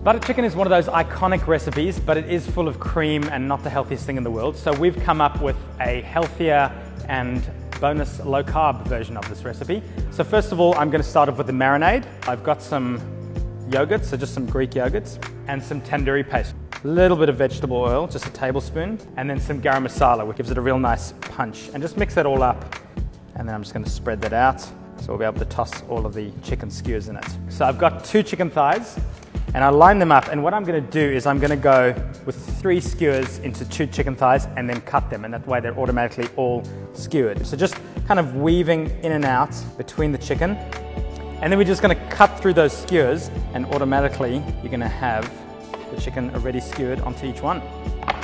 Butter chicken is one of those iconic recipes, but it is full of cream and not the healthiest thing in the world. So we've come up with a healthier and bonus low carb version of this recipe. So first of all, I'm going to start off with the marinade. I've got some yogurt, so just some Greek yogurts, and some tandoori paste. A little bit of vegetable oil, just a tablespoon, and then some garam masala, which gives it a real nice punch. And just mix that all up, and then I'm just going to spread that out, so we'll be able to toss all of the chicken skewers in it. So I've got 2 chicken thighs, and I line them up, and what I'm going to do is I'm going to go with 3 skewers into 2 chicken thighs and then cut them, and that way they're automatically all skewered. So just kind of weaving in and out between the chicken, and then we're just going to cut through those skewers, and automatically you're going to have the chicken already skewered onto each one.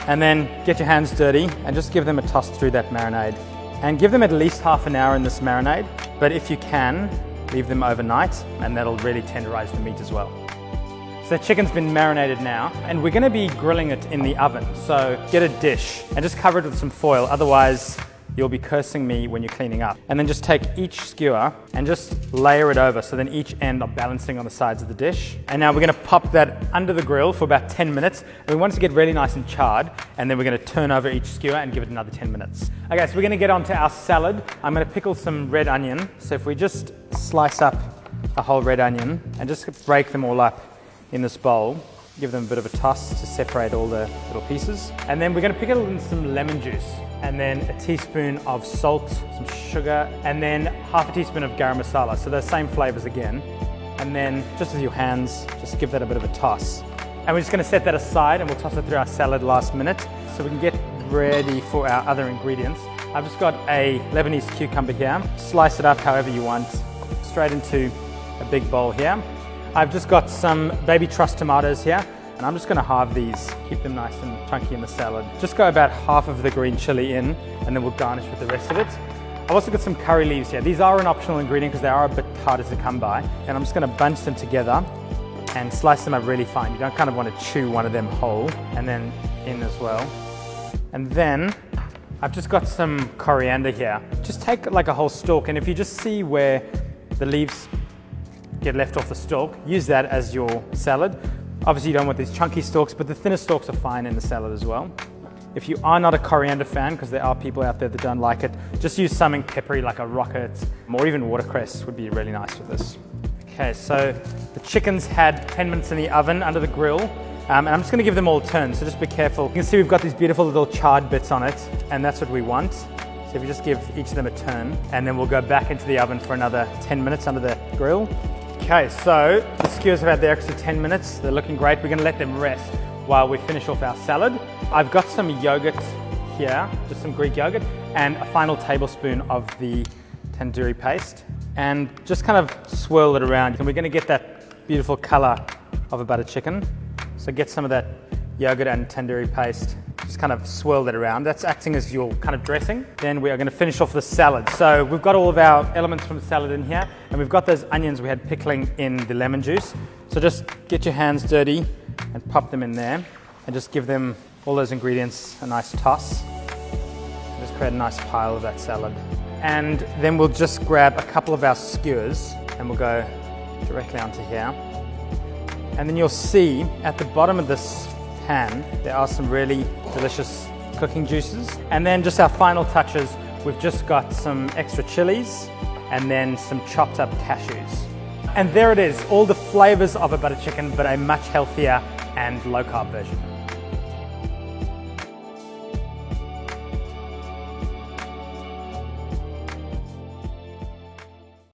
And then get your hands dirty and just give them a toss through that marinade, and give them at least half an hour in this marinade, but if you can, leave them overnight, and that'll really tenderize the meat as well. So the chicken's been marinated now, and we're going to be grilling it in the oven. So get a dish and just cover it with some foil, otherwise you'll be cursing me when you're cleaning up. And then just take each skewer and just layer it over, so then each end are balancing on the sides of the dish. And now we're going to pop that under the grill for about 10 minutes. And we want it to get really nice and charred, and then we're going to turn over each skewer and give it another 10 minutes. Okay, so we're going to get onto our salad. I'm going to pickle some red onion. So if we just slice up a whole red onion and just break them all up in this bowl, give them a bit of a toss to separate all the little pieces. And then we're going to pickle in some lemon juice, and then a teaspoon of salt, some sugar, and then half a teaspoon of garam masala. So those same flavors again. And then just with your hands, just give that a bit of a toss. And we're just going to set that aside, and we'll toss it through our salad last minute so we can get ready for our other ingredients. I've just got a Lebanese cucumber here. Slice it up however you want, straight into a big bowl here. I've just got some baby truss tomatoes here, and I'm just going to halve these, keep them nice and chunky in the salad. Just go about half of the green chili in, and then we'll garnish with the rest of it. I've also got some curry leaves here. These are an optional ingredient because they are a bit harder to come by. And I'm just going to bunch them together and slice them up really fine. You don't kind of want to chew one of them whole, and then in as well. And then I've just got some coriander here. Just take like a whole stalk, and if you just see where the leaves get left off the stalk, use that as your salad. Obviously you don't want these chunky stalks, but the thinner stalks are fine in the salad as well. If you are not a coriander fan, because there are people out there that don't like it, just use something peppery like a rocket, or even watercress would be really nice with this. Okay, so the chicken's had 10 minutes in the oven under the grill, and I'm just going to give them all a turn, so just be careful. You can see we've got these beautiful little charred bits on it, and that's what we want. So if you just give each of them a turn, and then we'll go back into the oven for another 10 minutes under the grill. Okay, so the skewers have had their extra 10 minutes. They're looking great. We're going to let them rest while we finish off our salad. I've got some yogurt here, just some Greek yogurt, and a final tablespoon of the tandoori paste. And just kind of swirl it around. And we're going to get that beautiful color of a butter chicken. So get some of that yogurt and tandoori paste. Just kind of swirl that around. That's acting as your kind of dressing. Then we are going to finish off the salad. So we've got all of our elements from the salad in here, and we've got those onions we had pickling in the lemon juice. So just get your hands dirty and pop them in there, and just give them all those ingredients a nice toss. Just create a nice pile of that salad. And then we'll just grab a couple of our skewers, and we'll go directly onto here. And then you'll see at the bottom of this pan, there are some really delicious cooking juices. And then just our final touches, we've just got some extra chilies and then some chopped up cashews. And there it is, all the flavors of a butter chicken, but a much healthier and low carb version.